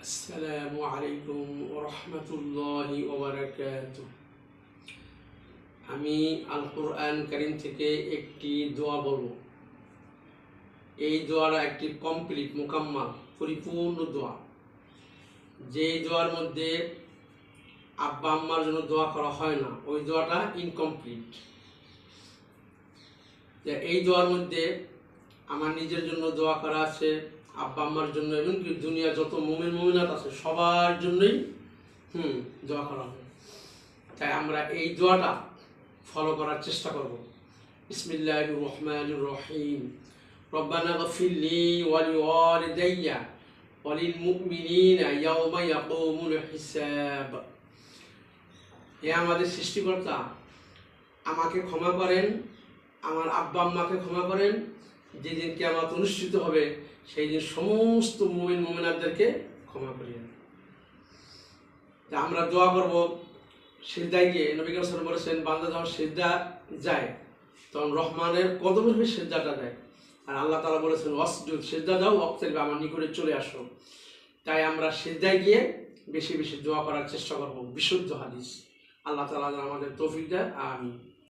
আসসালামু আলাইকুম ওয়া রাহমাতুল্লাহি ওয়া বারাকাতুহু। আমি আল কোরআন কারীম থেকে একটি দোয়া বলবো। এই দোয়াটা একটি কমপ্লিট মুকাম্মাল পরিপূর্ণ দোয়া। যে দোয়ার মধ্যে আব্বা আম্মার জন্য দোয়া করা হয় না, ওই দোয়াটা ইনকমপ্লিট। এই দোয়ার মধ্যে আমার নিজের জন্য দোয়া করা আছে, আব্বা আম্মার জন্য, এমনকি দুনিয়া যত মুমিন মুমিনাত আছে সবার জন্যই দোয়া করা হয়। তাই আমরা এই দোয়াটা ফলো করার চেষ্টা করব। বিসমিল্লাহির রহমানির রহিম। রব্বানা গফিরলি ওয়া লিওয়ালিদাইয়া ওয়া লিল মুমিনিনা ইয়াওমা ইয়াকুমুল হিসাব। হে আমাদের সৃষ্টিকর্তা, আমাকে ক্ষমা করেন, আমার আব্বা আম্মাকে ক্ষমা করেন। যেদিন কিয়ামত অনুষ্ঠিত হবে সেই দিন সমস্ত মুমিন মুমিনাতদেরকে ক্ষমা করিয়েন। আমরা দোয়া করব সিজদায় গিয়ে। নবী কারীম সাল্লাল্লাহু আলাইহি ওয়াসাল্লাম বলেছেন, বান্দা যখন সিজদা যায় তখন রহমানের কদমের উপরে সিজদাটা দেয়। আর আল্লাহ তাআলা বলেছেন, ওয়াসজুদ, সিজদা দাও, ওয়াক্তারিব, আমার নিকটে চলে আসো। তাই আমরা সিজদায় গিয়ে বেশি বেশি দোয়া করার চেষ্টা করব। বিশুদ্ধ হাদিস। আল্লাহ তাআলা আমাদের তৌফিক দেয়। আমিন।